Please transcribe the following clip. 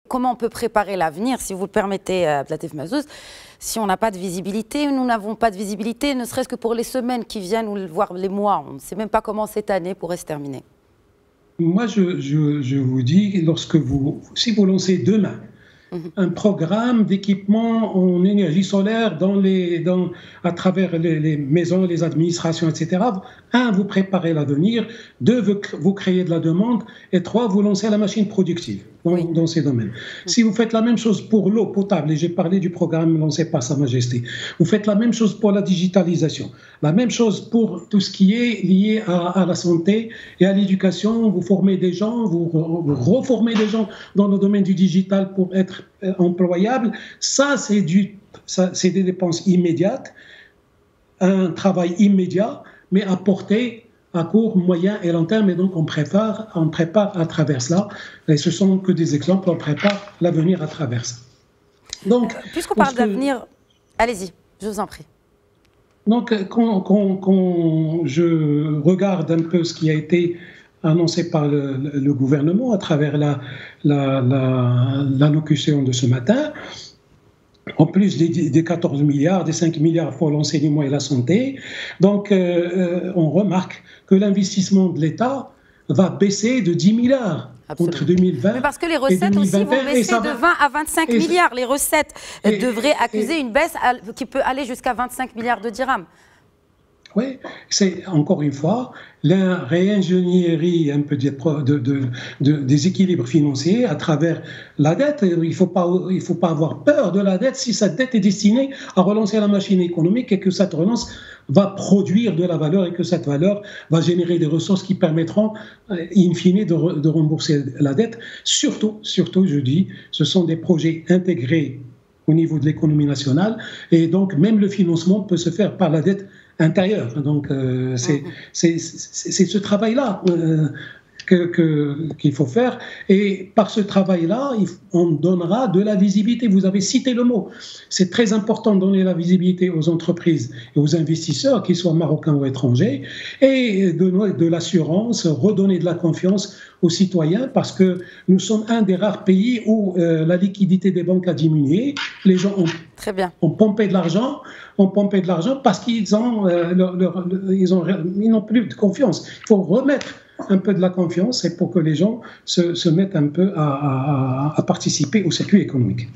Comment on peut préparer l'avenir, si vous le permettez, Abdelatif Mazouz, si on n'a pas de visibilité? Nous n'avons pas de visibilité, ne serait-ce que pour les semaines qui viennent ou voire les mois. On ne sait même pas comment cette année pourrait se terminer. Moi, je vous dis, si vous lancez demain un programme d'équipement en énergie solaire à travers les maisons, les administrations, etc. Vous préparez l'avenir. 2, vous créez de la demande. Et 3, vous lancez la machine productive dans ces domaines. Si vous faites la même chose pour l'eau potable, et j'ai parlé du programme lancé par Sa Majesté, vous faites la même chose pour la digitalisation, la même chose pour tout ce qui est lié à la santé et à l'éducation. Vous formez des gens, vous reformez des gens dans le domaine du digital pour être employables. Ça, c'est des dépenses immédiates, un travail immédiat, mais à portée à court, moyen et long terme. Et donc, on prépare à travers cela. Et ce ne sont que des exemples, on prépare l'avenir à travers ça. Donc, puisqu'on parle d'avenir, allez-y, je vous en prie. Donc, quand je regarde un peu ce qui a été annoncé par le gouvernement à travers l'allocution de ce matin, en plus des 14 milliards, des 5 milliards pour l'enseignement et la santé, donc on remarque que l'investissement de l'État va baisser de 10 milliards. Absolument. Entre 2020 mais parce que les recettes aussi vont baisser de 20 à 25 milliards. Les recettes devraient accuser une baisse qui peut aller jusqu'à 25 milliards de dirhams. Oui, c'est encore une fois la réingénierie un peu des équilibres financiers à travers la dette. Il faut pas avoir peur de la dette si cette dette est destinée à relancer la machine économique et que cette relance va produire de la valeur et que cette valeur va générer des ressources qui permettront, in fine, de rembourser la dette. Surtout, je dis, ce sont des projets intégrés au niveau de l'économie nationale et donc même le financement peut se faire par la dette intérieure. Donc c'est ce travail-là qu'il faut faire, et par ce travail-là, on donnera de la visibilité. Vous avez cité le mot. C'est très important de donner la visibilité aux entreprises et aux investisseurs, qu'ils soient marocains ou étrangers, et de l'assurance, redonner de la confiance aux citoyens, parce que nous sommes un des rares pays où la liquidité des banques a diminué. Les gens ont pompé de l'argent, parce qu'ils n'ont plus de confiance. Il faut remettre un peu de la confiance, et pour que les gens se mettent un peu à participer au circuit économique.